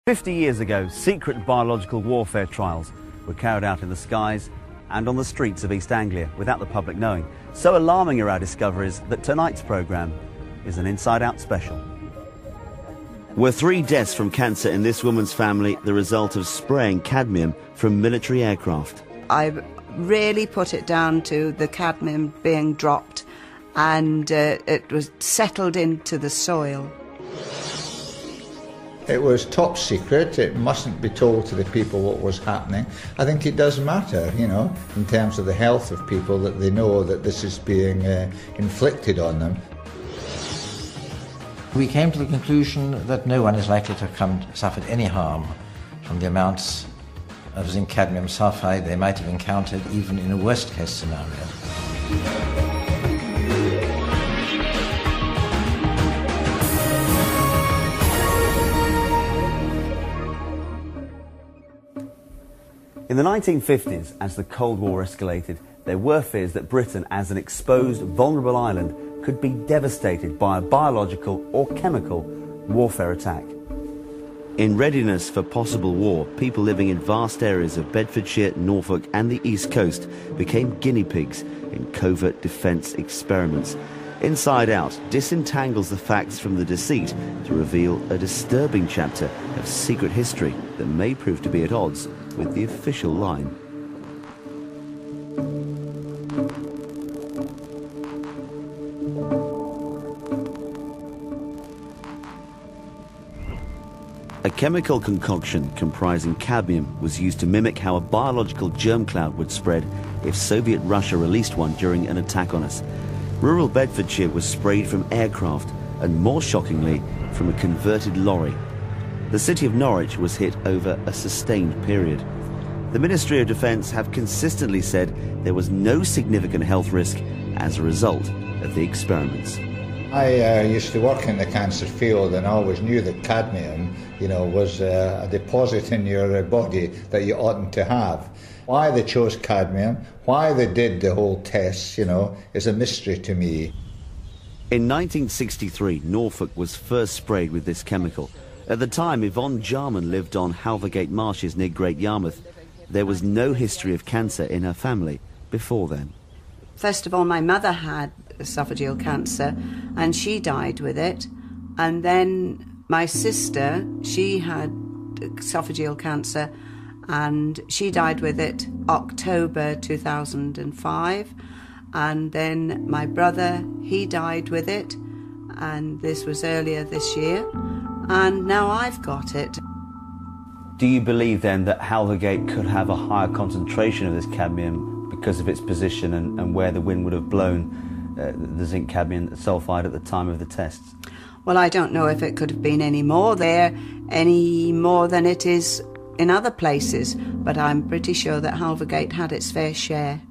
50 years ago, secret biological warfare trials were carried out in the skies and on the streets of East Anglia without the public knowing. So alarming are our discoveries that tonight's programme is an Inside Out special. Were 3 deaths from cancer in this woman's family the result of spraying cadmium from military aircraft? I really put it down to the cadmium being dropped and it was settled into the soil. It was top secret. It mustn't be told to the people what was happening. I think it does matter, you know, in terms of the health of people, that they know that this is being inflicted on them. We came to the conclusion that no one is likely to have suffered any harm from the amounts of zinc cadmium sulfide they might have encountered even in a worst case scenario. In the 1950s, as the Cold War escalated, there were fears that Britain, as an exposed, vulnerable island, could be devastated by a biological or chemical warfare attack. In readiness for possible war, people living in vast areas of Bedfordshire, Norfolk and the East Coast became guinea pigs in covert defence experiments. Inside Out disentangles the facts from the deceit to reveal a disturbing chapter of secret history that may prove to be at odds with the official line. A chemical concoction comprising cadmium was used to mimic how a biological germ cloud would spread if Soviet Russia released one during an attack on us. Rural Bedfordshire was sprayed from aircraft and, more shockingly, from a converted lorry. The city of Norwich was hit over a sustained period. The Ministry of Defence have consistently said there was no significant health risk as a result of the experiments. I used to work in the cancer field, and I always knew that cadmium, you know, was a deposit in your body that you oughtn't to have. Why they chose cadmium, why they did the whole test, you know, is a mystery to me. In 1963, Norfolk was first sprayed with this chemical. At the time, Yvonne Jarman lived on Halvergate Marshes near Great Yarmouth. There was no history of cancer in her family before then. First of all, my mother had esophageal cancer and she died with it. And then my sister, she had esophageal cancer and she died with it October 2005. And then my brother, he died with it, and this was earlier this year. And now I've got it. Do you believe then that Halvergate could have a higher concentration of this cadmium because of its position and where the wind would have blown the zinc cadmium sulfide at the time of the tests? Well, I don't know if it could have been any more there, any more than it is in other places, but I'm pretty sure that Halvergate had its fair share.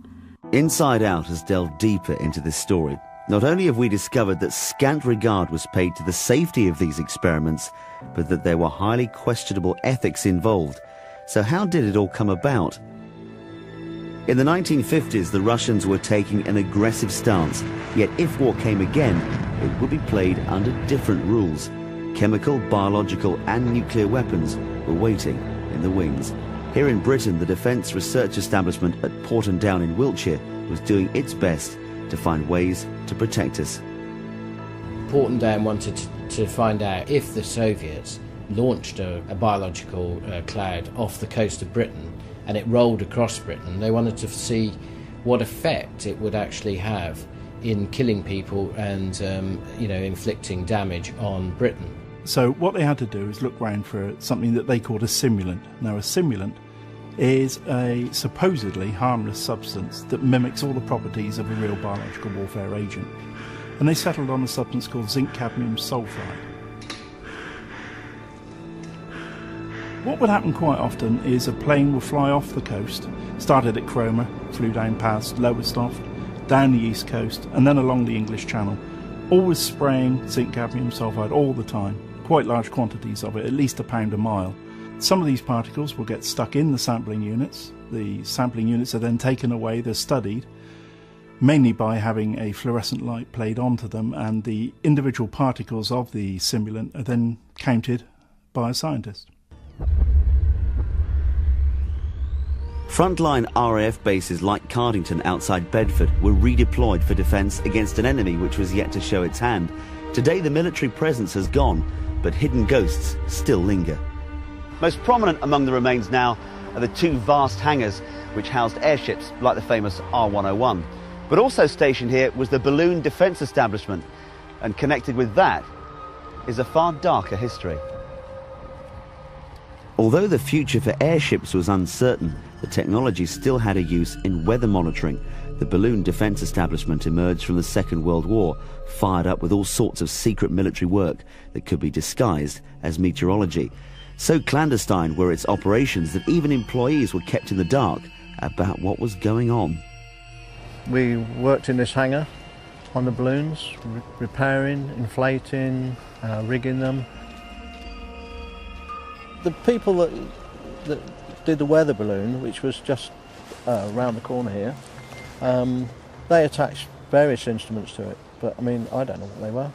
Inside Out has delved deeper into this story. Not only have we discovered that scant regard was paid to the safety of these experiments, but that there were highly questionable ethics involved. So how did it all come about? In the 1950s, the Russians were taking an aggressive stance, yet if war came again, it would be played under different rules. Chemical, biological and nuclear weapons were waiting in the wings. Here in Britain, the defence research establishment at Porton Downs in Wiltshire was doing its best to find ways to protect us. Porton Downs wanted to find out if the Soviets launched a biological cloud off the coast of Britain and it rolled across Britain. They wanted to see what effect it would actually have in killing people and inflicting damage on Britain. So what they had to do is look round for something that they called a simulant. Now, a simulant is a supposedly harmless substance that mimics all the properties of a real biological warfare agent. And they settled on a substance called zinc cadmium sulfide. What would happen quite often is a plane would fly off the coast, started at Cromer, flew down past Lowestoft, down the east coast, and then along the English Channel, always spraying zinc cadmium sulfide all the time, quite large quantities of it, at least £1 a mile. Some of these particles will get stuck in the sampling units. The sampling units are then taken away, they're studied, mainly by having a fluorescent light played onto them, and the individual particles of the simulant are then counted by a scientist. Frontline RAF bases like Cardington outside Bedford were redeployed for defence against an enemy which was yet to show its hand. Today the military presence has gone, but hidden ghosts still linger. Most prominent among the remains now are the two vast hangars which housed airships like the famous R101. But also stationed here was the balloon defence establishment, and connected with that is a far darker history. Although the future for airships was uncertain, the technology still had a use in weather monitoring. The balloon defence establishment emerged from the Second World War, fired up with all sorts of secret military work that could be disguised as meteorology. So clandestine were its operations that even employees were kept in the dark about what was going on. We worked in this hangar on the balloons, repairing, inflating, rigging them. The people that did the weather balloon, which was just around the corner here, they attached various instruments to it, but I mean, I don't know what they were.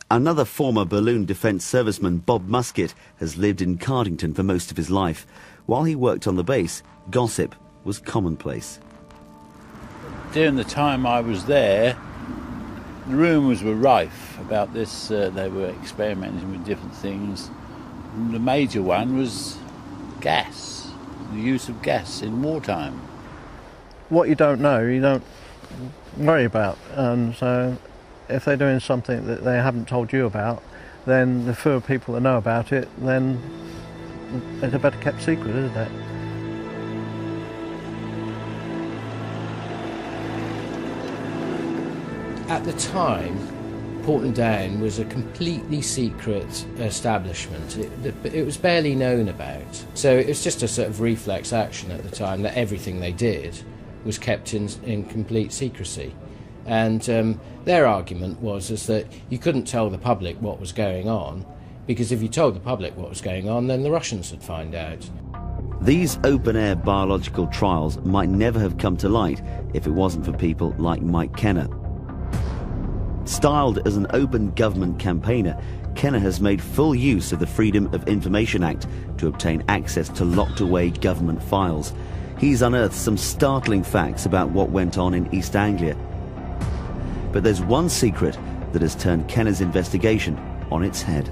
Another former balloon defence serviceman, Bob Musket, has lived in Cardington for most of his life. While he worked on the base, gossip was commonplace. During the time I was there, the rumours were rife about this. They were experimenting with different things. The major one was gas, the use of gas in wartime. What you don't know, you don't worry about, and so if they're doing something that they haven't told you about, then the fewer people that know about it, then it's a better kept secret, isn't it? At the time, Porton Downs was a completely secret establishment. It was barely known about. So it was just a sort of reflex action at the time that everything they did was kept in complete secrecy. And their argument was that you couldn't tell the public what was going on, because if you told the public what was going on, then the Russians would find out. These open-air biological trials might never have come to light if it wasn't for people like Mike Kenner. Styled as an open government campaigner, Kenner has made full use of the Freedom of Information Act to obtain access to locked-away government files. He's unearthed some startling facts about what went on in East Anglia. But there's one secret that has turned Kenner's investigation on its head.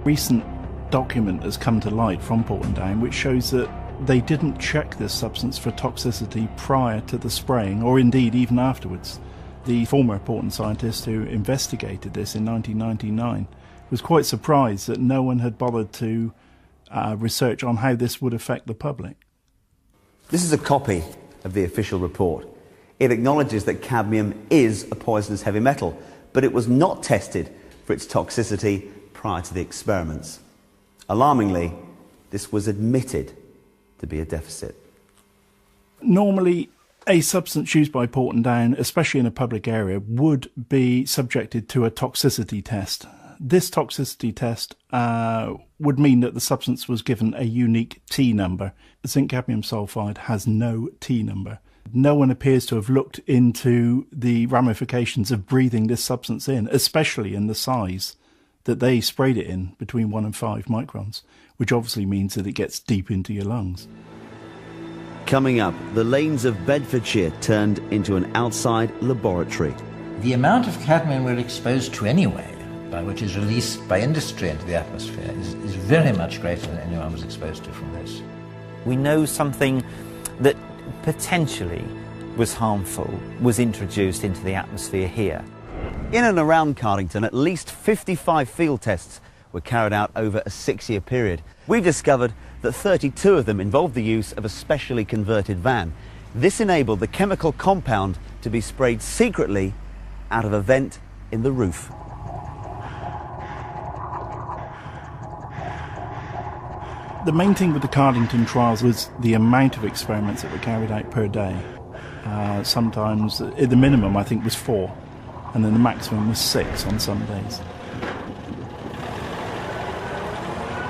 Recent document has come to light from Porton Downs which shows that they didn't check this substance for toxicity prior to the spraying, or indeed even afterwards. The former Porton scientist who investigated this in 1999 was quite surprised that no one had bothered to research on how this would affect the public. This is a copy of the official report. It acknowledges that cadmium is a poisonous heavy metal, but it was not tested for its toxicity prior to the experiments. Alarmingly, this was admitted to be a deficit. Normally, a substance used by Porton Downs, especially in a public area, would be subjected to a toxicity test. This toxicity test would mean that the substance was given a unique T number. Zinc cadmium sulfide has no T number. No one appears to have looked into the ramifications of breathing this substance in, especially in the size that they sprayed it in, between 1 and 5 microns, which obviously means that it gets deep into your lungs. Coming up, the lanes of Bedfordshire turned into an outside laboratory. The amount of cadmium we're exposed to anyway, by which is released by industry into the atmosphere, is very much greater than anyone was exposed to from this. We know something that potentially was harmful was introduced into the atmosphere here. In and around Cardington, at least 55 field tests were carried out over a 6-year period. We've discovered that 32 of them involved the use of a specially converted van. This enabled the chemical compound to be sprayed secretly out of a vent in the roof. The main thing with the Cardington trials was the amount of experiments that were carried out per day. Sometimes, the minimum I think was 4, and then the maximum was 6 on some days.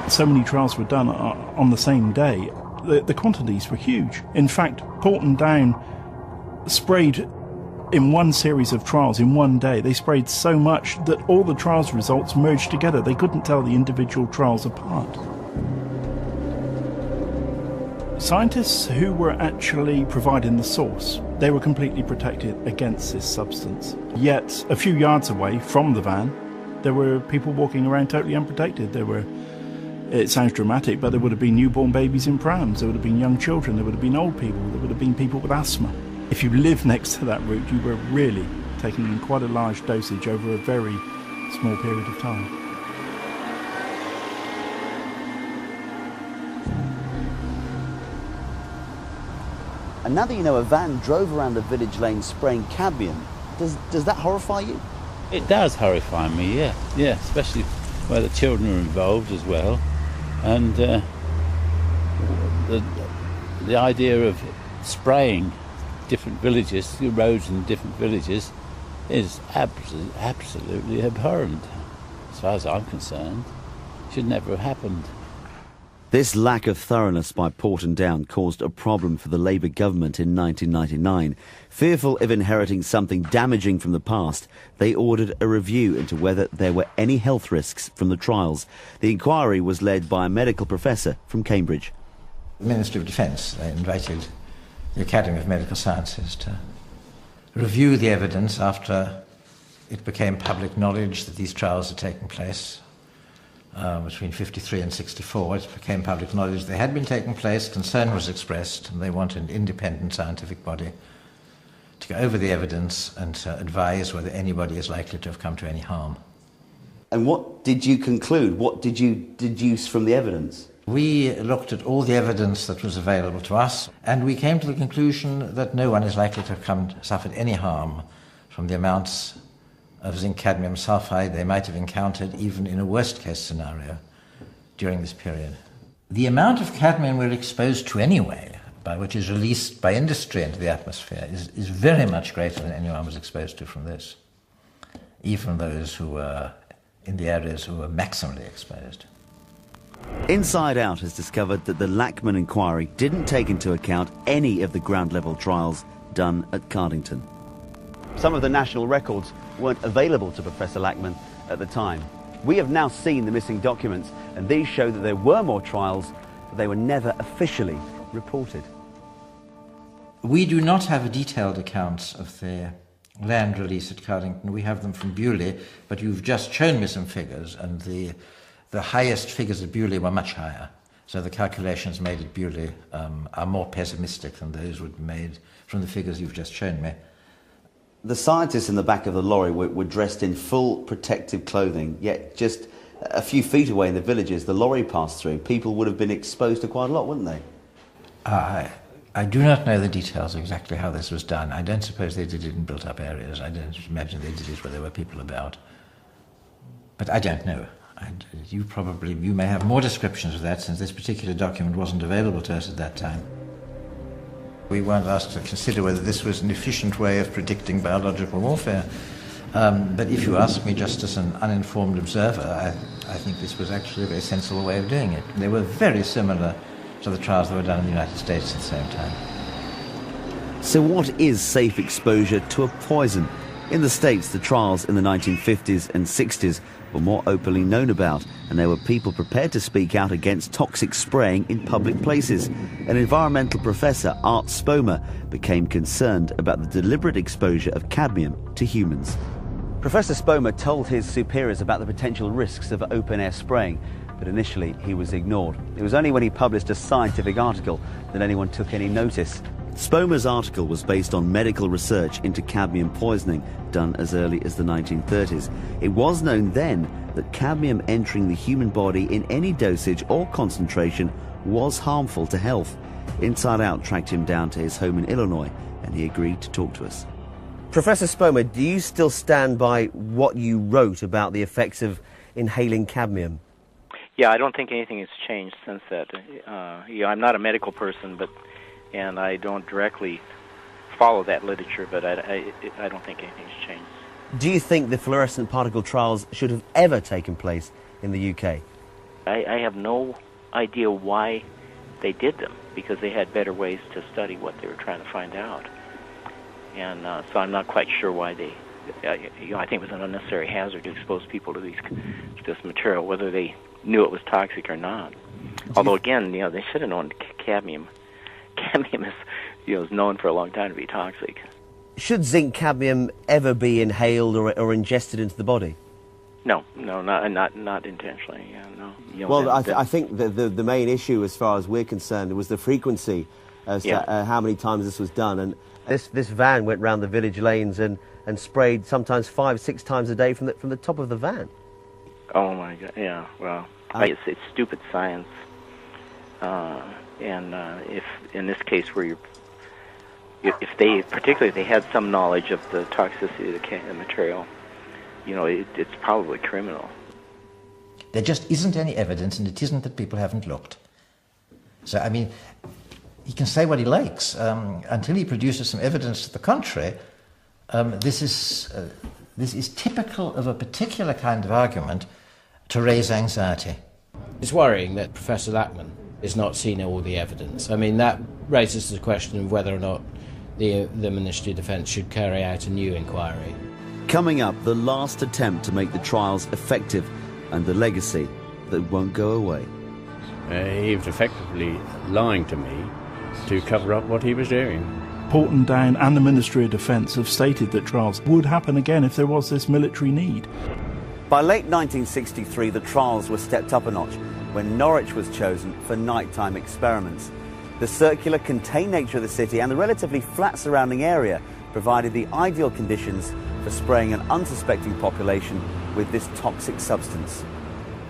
So many trials were done on the same day. The quantities were huge. In fact, Porton Downs sprayed in one series of trials in one day. They sprayed so much that all the trials results merged together. They couldn't tell the individual trials apart. Scientists who were actually providing the source, they were completely protected against this substance. Yet, a few yards away from the van, there were people walking around totally unprotected. It sounds dramatic, but there would have been newborn babies in prams, there would have been young children, there would have been old people, there would have been people with asthma. If you lived next to that route, you were really taking in quite a large dosage over a very small period of time. And now that you know a van drove around a village lane spraying cadmium, does that horrify you? It does horrify me, yeah, especially where the children are involved as well. And the idea of spraying different villages, roads in different villages, is absolutely abhorrent, as far as I'm concerned. It should never have happened. This lack of thoroughness by Porton Downs caused a problem for the Labour government in 1999. Fearful of inheriting something damaging from the past, they ordered a review into whether there were any health risks from the trials. The inquiry was led by a medical professor from Cambridge. The Ministry of Defence invited the Academy of Medical Sciences to review the evidence after it became public knowledge that these trials had taken place. Between 53 and 64, it became public knowledge they had been taking place, concern was expressed, and they wanted an independent scientific body to go over the evidence and to advise whether anybody is likely to have come to any harm. And what did you conclude? What did you deduce from the evidence? We looked at all the evidence that was available to us, and we came to the conclusion that no one is likely to have suffered any harm from the amounts of zinc cadmium sulfide they might have encountered even in a worst-case scenario during this period. The amount of cadmium we're exposed to anyway, which is released by industry into the atmosphere, is very much greater than anyone was exposed to from this, even those who were in the areas who were maximally exposed. InsideOut has discovered that the Lachman inquiry didn't take into account any of the ground-level trials done at Cardington. Some of the national records weren't available to Professor Lachman at the time. We have now seen the missing documents, and these show that there were more trials, but they were never officially reported. We do not have detailed accounts of the land release at Cardington. We have them from Bewley, but you've just shown me some figures, and the highest figures at Bewley were much higher. So the calculations made at Bewley are more pessimistic than those would be made from the figures you've just shown me. The scientists in the back of the lorry were dressed in full protective clothing, yet just a few feet away in the villages the lorry passed through, people would have been exposed to quite a lot, wouldn't they? I do not know the details of exactly how this was done. I don't suppose they did it in built-up areas. I don't imagine they did it where there were people about. But I don't know. You may have more descriptions of that, since this particular document wasn't available to us at that time. We weren't asked to consider whether this was an efficient way of predicting biological warfare. But if you ask me just as an uninformed observer, I think this was actually a very sensible way of doing it. They were very similar to the trials that were done in the United States at the same time. So what is safe exposure to a poison? In the States, the trials in the 1950s and 60s were more openly known about, and there were people prepared to speak out against toxic spraying in public places. An environmental professor, Art Spomer, became concerned about the deliberate exposure of cadmium to humans. Professor Spomer told his superiors about the potential risks of open-air spraying, but initially he was ignored. It was only when he published a scientific article that anyone took any notice. Spomer's article was based on medical research into cadmium poisoning done as early as the 1930s. It was known then that cadmium entering the human body in any dosage or concentration was harmful to health. InsideOut tracked him down to his home in Illinois, and he agreed to talk to us. Professor Spomer, do you still stand by what you wrote about the effects of inhaling cadmium? Yeah, I don't think anything has changed since that. I'm not a medical person, and I don't directly follow that literature, but I don't think anything's changed. Do you think the fluorescent particle trials should have ever taken place in the UK? I have no idea why they did them, because they had better ways to study what they were trying to find out. And so I'm not quite sure why they... I think it was an unnecessary hazard to expose people to this material, whether they knew it was toxic or not. Although, again, they should have known cadmium cadmium is known for a long time to be toxic. Should zinc cadmium ever be inhaled or ingested into the body? No, not intentionally. Yeah, no. Well, I think the main issue, as far as we're concerned, was the frequency as to how many times this was done. And this van went round the village lanes and sprayed sometimes 5-6 times a day from the top of the van. Oh my God! Yeah, well, it's stupid science. And if in this case where if they had some knowledge of the toxicity of the material, it's probably criminal. There just isn't any evidence, and it isn't that people haven't looked. So, I mean, he can say what he likes. Until he produces some evidence to the contrary, this is typical of a particular kind of argument to raise anxiety. It's worrying that Professor Lackman has not seen all the evidence. I mean, that raises the question of whether or not the Ministry of Defence should carry out a new inquiry. Coming up, the last attempt to make the trials effective and the legacy that won't go away. He was effectively lying to me to cover up what he was doing. Porton Downs and the Ministry of Defence have stated that trials would happen again if there was this military need. By late 1963, the trials were stepped up a notch when Norwich was chosen for nighttime experiments. The circular, contained nature of the city and the relatively flat surrounding area provided the ideal conditions for spraying an unsuspecting population with this toxic substance.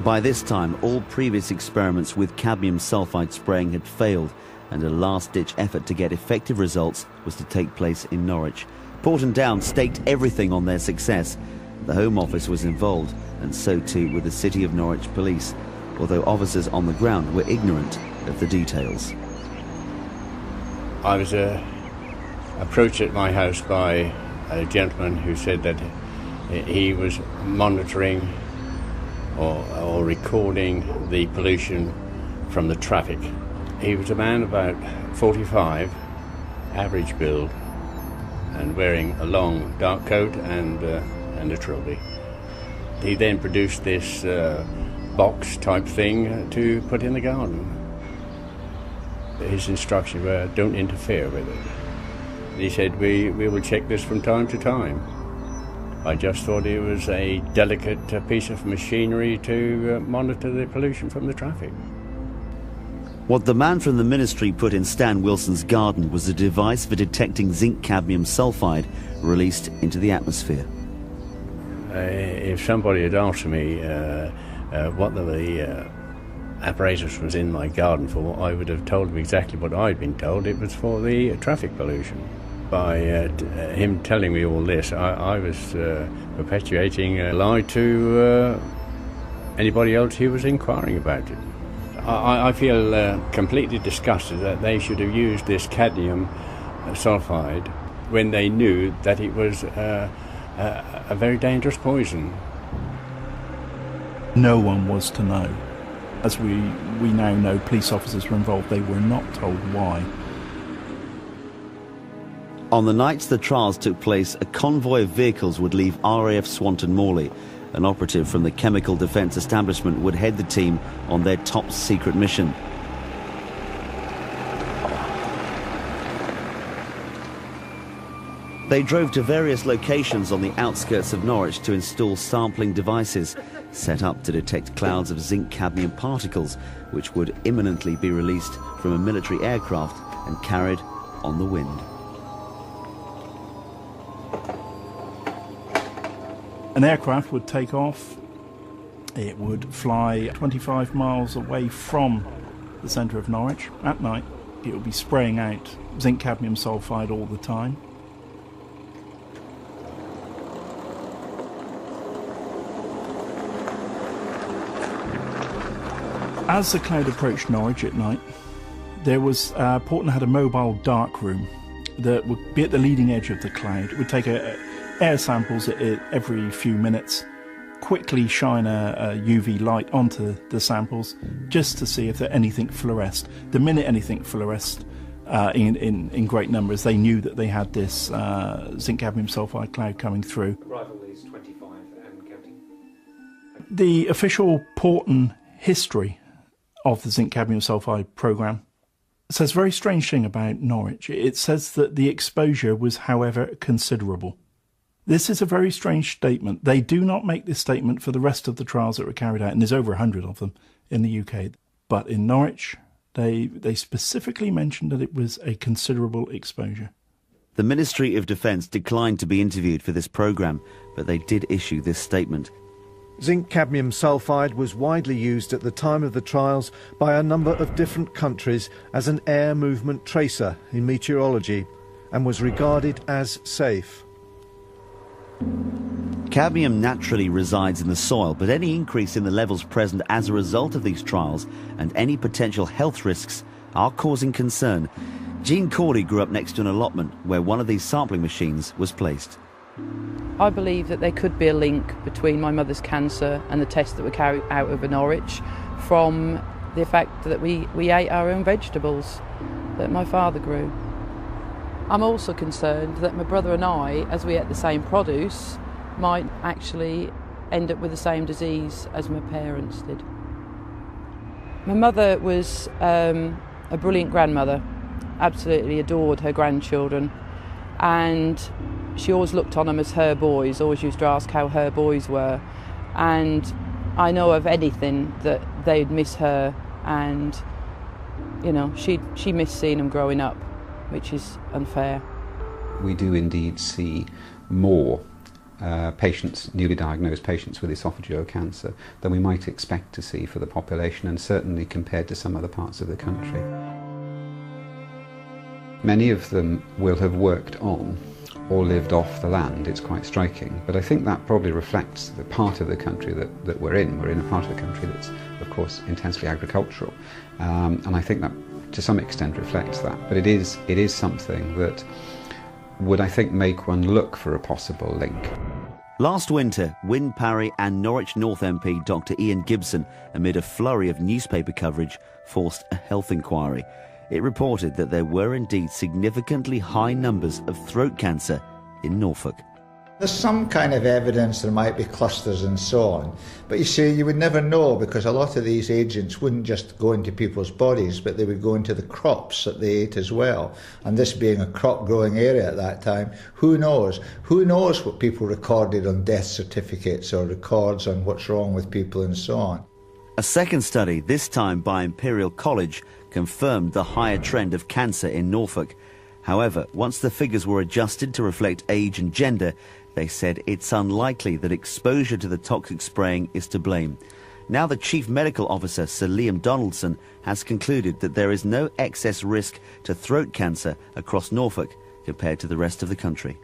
By this time, all previous experiments with cadmium sulfide spraying had failed, and a last-ditch effort to get effective results was to take place in Norwich. Porton Downs staked everything on their success. The Home Office was involved, and so too were the City of Norwich Police, although officers on the ground were ignorant of the details. I was approached at my house by a gentleman who said that he was monitoring or recording the pollution from the traffic. He was a man about 45, average build, and wearing a long dark coat and a trilby. He then produced this box type thing to put in the garden. His instructions were, don't interfere with it. He said, we will check this from time to time. I just thought it was a delicate piece of machinery to monitor the pollution from the traffic. What the man from the ministry put in Stan Wilson's garden was a device for detecting zinc cadmium sulfide released into the atmosphere. If somebody had asked me what the apparatus was in my garden for, I would have told them exactly what I'd been told. It was for the traffic pollution. By him telling me all this, I was perpetuating a lie to anybody else who was inquiring about it. I feel completely disgusted that they should have used this cadmium sulfide when they knew that it was a very dangerous poison. No one was to know. As we now know, police officers were involved. They were not told why. On the nights the trials took place, a convoy of vehicles would leave RAF Swanton Morley. An operative from the chemical defence establishment would head the team on their top secret mission. They drove to various locations on the outskirts of Norwich to install sampling devices set up to detect clouds of zinc cadmium particles which would imminently be released from a military aircraft and carried on the wind. An aircraft would take off. It would fly 25 miles away from the centre of Norwich at night. It would be spraying out zinc cadmium sulfide all the time. As the cloud approached Norwich at night, there was Porton had a mobile dark room that would be at the leading edge of the cloud. It would take air samples every few minutes, quickly shine a UV light onto the samples just to see if anything fluoresced. The minute anything fluoresced in great numbers, they knew that they had this zinc cadmium sulfide cloud coming through. Arrival is 25 and counting. The official Porton history of the zinc cadmium sulfide programme says a very strange thing about Norwich. It says that the exposure was, however, considerable. This is a very strange statement. They do not make this statement for the rest of the trials that were carried out, and there's over 100 of them in the UK. But in Norwich, they specifically mentioned that it was a considerable exposure. The Ministry of Defence declined to be interviewed for this programme, but they did issue this statement. Zinc cadmium sulfide was widely used at the time of the trials by a number of different countries as an air movement tracer in meteorology and was regarded as safe. Cadmium naturally resides in the soil, but any increase in the levels present as a result of these trials and any potential health risks are causing concern. Jean Cordy grew up next to an allotment where one of these sampling machines was placed. I believe that there could be a link between my mother's cancer and the tests that were carried out over Norwich from the fact that we ate our own vegetables that my father grew. I'm also concerned that my brother and I, as we ate the same produce, might actually end up with the same disease as my parents did. My mother was a brilliant grandmother, absolutely adored her grandchildren, and she always looked on them as her boys, always used to ask how her boys were, and I know of anything that they'd miss her, and she missed seeing them growing up, which is unfair. We do indeed see more patients, newly diagnosed patients with esophageal cancer than we might expect to see for the population, and certainly compared to some other parts of the country. Many of them will have worked on or lived off the land. It's quite striking, but I think that probably reflects the part of the country that we're in. We're in a part of the country that's, of course, intensely agricultural, and I think that to some extent reflects that. But it is something that would, I think, make one look for a possible link. Last winter, Wyn Parry and Norwich North MP Dr Ian Gibson, amid a flurry of newspaper coverage, forced a health inquiry. It reported that there were indeed significantly high numbers of throat cancer in Norfolk. There's some kind of evidence there might be clusters and so on, but you see, you would never know, because a lot of these agents wouldn't just go into people's bodies, but they would go into the crops that they ate as well. And this being a crop growing area at that time, who knows? Who knows what people recorded on death certificates or records on what's wrong with people and so on. A second study, this time by Imperial College, confirmed the higher trend of cancer in Norfolk. However, once the figures were adjusted to reflect age and gender, they said it's unlikely that exposure to the toxic spraying is to blame. Now the Chief Medical Officer, Sir Liam Donaldson, has concluded that there is no excess risk to throat cancer across Norfolk compared to the rest of the country.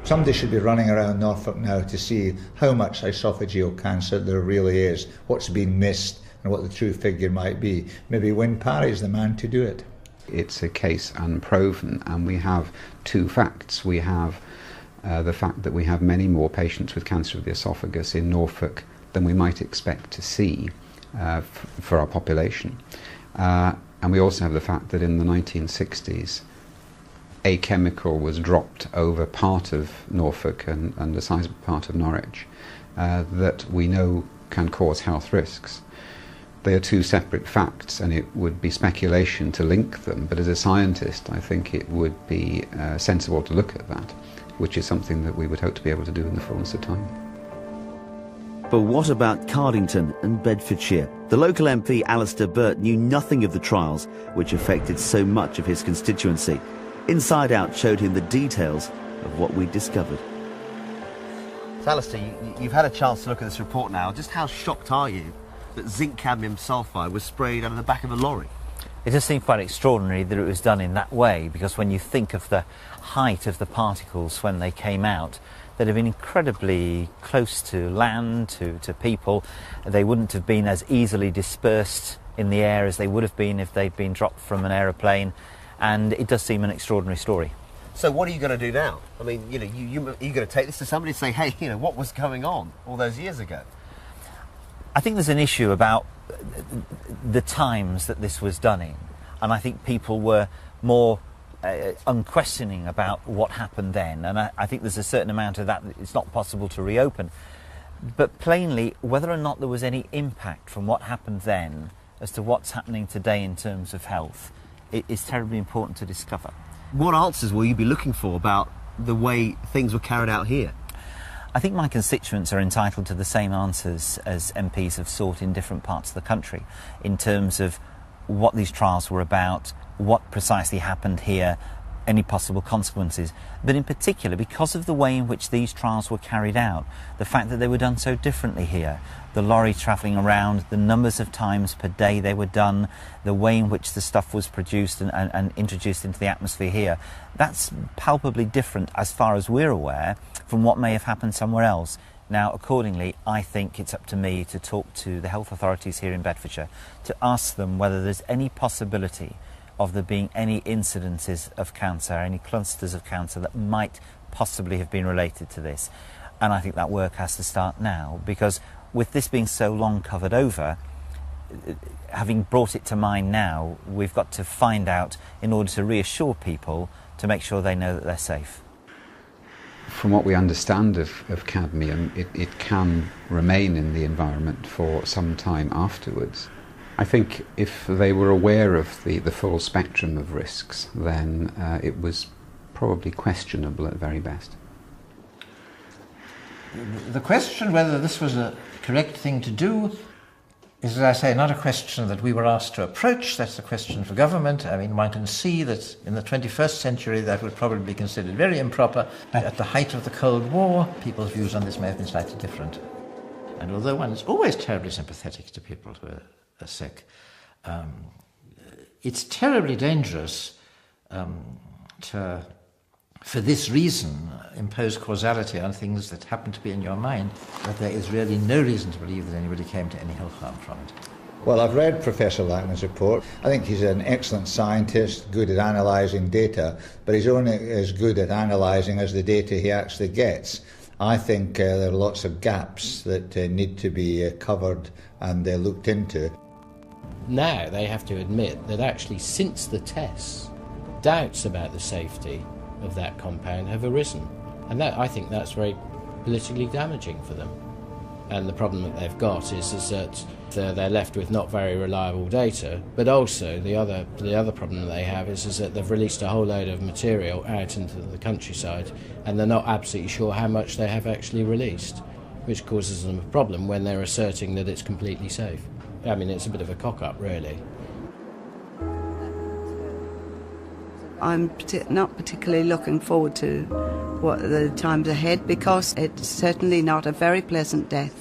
Somebody should be running around Norfolk now to see how much esophageal cancer there really is, what's been missed and what the true figure might be. Maybe Wyn Parry's the man to do it. It's a case unproven, and we have two facts. We have the fact that we have many more patients with cancer of the esophagus in Norfolk than we might expect to see for our population. And we also have the fact that in the 1960s, a chemical was dropped over part of Norfolk and a sizable part of Norwich that we know can cause health risks. They are two separate facts, and it would be speculation to link them, but as a scientist I think it would be sensible to look at that, which is something that we would hope to be able to do in the fullness of time. But what about Cardington and Bedfordshire? The local MP, Alistair Burt, knew nothing of the trials which affected so much of his constituency. InsideOut showed him the details of what we'd discovered. So Alistair, you've had a chance to look at this report now. Just how shocked are you that zinc cadmium sulfide was sprayed out of the back of a lorry? It does seem quite extraordinary that it was done in that way, because when you think of the height of the particles when they came out, they'd have been incredibly close to land, to people. They wouldn't have been as easily dispersed in the air as they would have been if they'd been dropped from an aeroplane, and it does seem an extraordinary story. So what are you going to do now? I mean, are you going to take this to somebody and say, hey, what was going on all those years ago? I think there's an issue about the times that this was done in, and I think people were more unquestioning about what happened then, and I think there's a certain amount of that it's not possible to reopen. But plainly, whether or not there was any impact from what happened then as to what's happening today in terms of health is terribly important to discover. What answers will you be looking for about the way things were carried out here? I think my constituents are entitled to the same answers as MPs have sought in different parts of the country in terms of what these trials were about, what precisely happened here, any possible consequences, but in particular because of the way in which these trials were carried out, the fact that they were done so differently here, the lorry travelling around, the numbers of times per day they were done, the way in which the stuff was produced and introduced into the atmosphere here, that's palpably different as far as we're aware from what may have happened somewhere else. Now, accordingly, I think it's up to me to talk to the health authorities here in Bedfordshire to ask them whether there's any possibility of there being any incidences of cancer, any clusters of cancer that might possibly have been related to this. And I think that work has to start now, because with this being so long covered over, having brought it to mind now, we've got to find out in order to reassure people to make sure they know that they're safe. From what we understand of cadmium, it can remain in the environment for some time afterwards. I think if they were aware of the full spectrum of risks, then it was probably questionable at very best. The question whether this was a correct thing to do is, as I say, not a question that we were asked to approach. That's a question for government. I mean, one can see that in the 21st century that would probably be considered very improper. But at the height of the Cold War, people's views on this may have been slightly different. And although one is always terribly sympathetic to people who are sick, it's terribly dangerous for this reason, impose causality on things that happen to be in your mind, but there is really no reason to believe that anybody came to any health harm from it. Well, I've read Professor Lackman's report. I think he's an excellent scientist, good at analysing data, but he's only as good at analysing as the data he actually gets. I think there are lots of gaps that need to be covered and looked into. Now they have to admit that actually since the tests, doubts about the safety of that compound have arisen. And that, I think that's very politically damaging for them. And the problem that they've got is that they're left with not very reliable data, but also the other problem that they have is that they've released a whole load of material out into the countryside and they're not absolutely sure how much they have actually released, which causes them a problem when they're asserting that it's completely safe. I mean, it's a bit of a cock-up, really. I'm not particularly looking forward to what the times ahead, because it's certainly not a very pleasant death.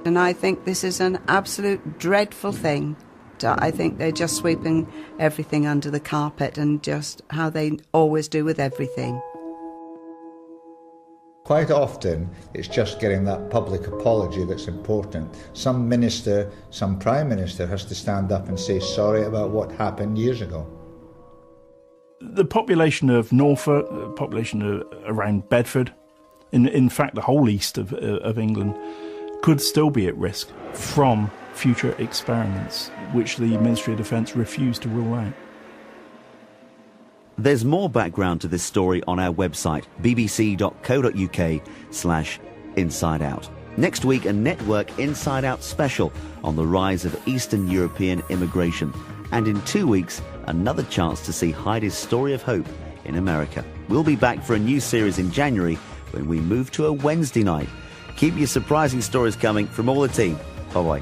And I think this is an absolute dreadful thing. I think they're just sweeping everything under the carpet, and just how they always do with everything. Quite often, it's just getting that public apology that's important. Some minister, some Prime Minister has to stand up and say sorry about what happened years ago. The population of Norfolk, the population around Bedford, in fact the whole east of England, could still be at risk from future experiments, which the Ministry of Defence refused to rule out. There's more background to this story on our website, bbc.co.uk/InsideOut. Next week, a Network InsideOut special on the rise of Eastern European immigration. And in 2 weeks, another chance to see Heidi's story of hope in America. We'll be back for a new series in January when we move to a Wednesday night. Keep your surprising stories coming from all the team. Bye-bye.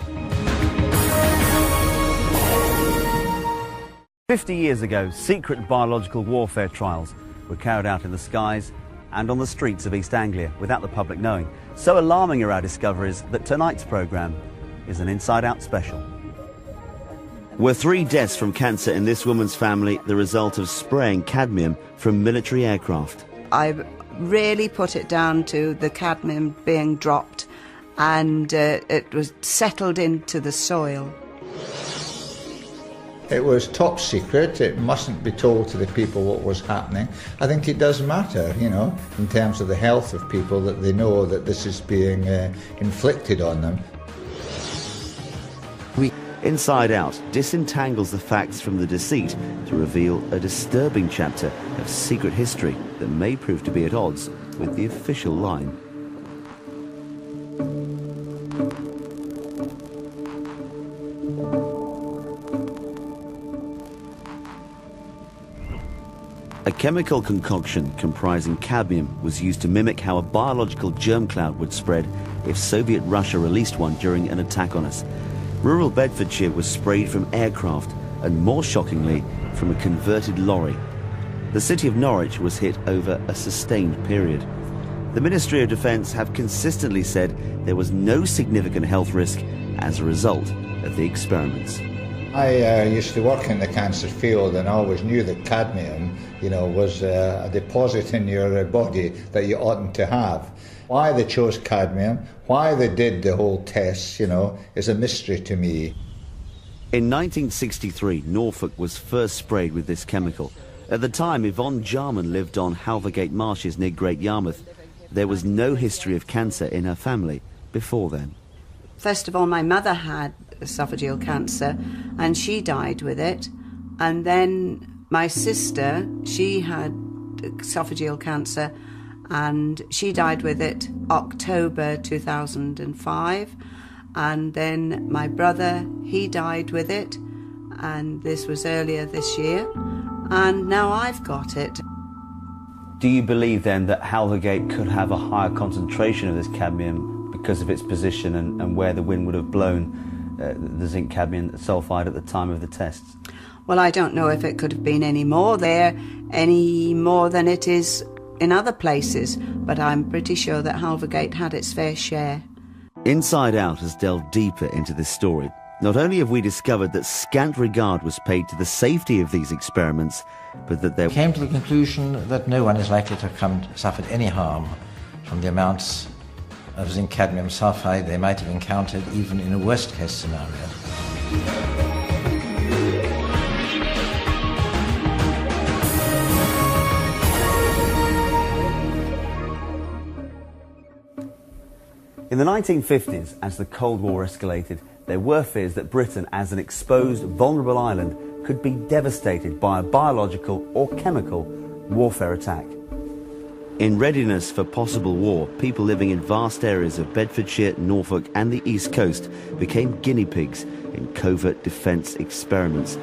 50 years ago, secret biological warfare trials were carried out in the skies and on the streets of East Anglia without the public knowing. So alarming are our discoveries that tonight's programme is an Inside Out special. Were 3 deaths from cancer in this woman's family the result of spraying cadmium from military aircraft? I really put it down to the cadmium being dropped, and it was settled into the soil. It was top secret. It mustn't be told to the people what was happening. I think it does matter, you know, in terms of the health of people, that they know that this is being inflicted on them. Inside Out disentangles the facts from the deceit to reveal a disturbing chapter of secret history that may prove to be at odds with the official line. A chemical concoction comprising cadmium was used to mimic how a biological germ cloud would spread if Soviet Russia released one during an attack on us. Rural Bedfordshire was sprayed from aircraft and, more shockingly, from a converted lorry. The city of Norwich was hit over a sustained period. The Ministry of Defence have consistently said there was no significant health risk as a result of the experiments. I used to work in the cancer field and always knew that cadmium, was a deposit in your body that you oughtn't to have. Why they chose cadmium, why they did the whole test, is a mystery to me. In 1963, Norfolk was first sprayed with this chemical. At the time, Yvonne Jarman lived on Halvergate Marshes near Great Yarmouth. There was no history of cancer in her family before then. First of all, my mother had esophageal cancer and she died with it. And then my sister, she had esophageal cancer and she died with it October 2005. And then my brother, he died with it, and this was earlier this year. And now I've got it. Do you believe then that Halvergate could have a higher concentration of this cadmium because of its position and where the wind would have blown the zinc cadmium sulfide at the time of the tests? Well, I don't know if it could have been any more there, any more than it is in other places, but I'm pretty sure that Halvergate had its fair share. InsideOut has delved deeper into this story. Not only have we discovered that scant regard was paid to the safety of these experiments, but that there came to the conclusion that no one is likely to have suffered any harm from the amounts of zinc cadmium sulfide they might have encountered even in a worst case scenario. In the 1950s, as the Cold War escalated, there were fears that Britain, as an exposed, vulnerable island, could be devastated by a biological or chemical warfare attack. in readiness for possible war, people living in vast areas of Bedfordshire, Norfolk and the East Coast became guinea pigs in covert defence experiments.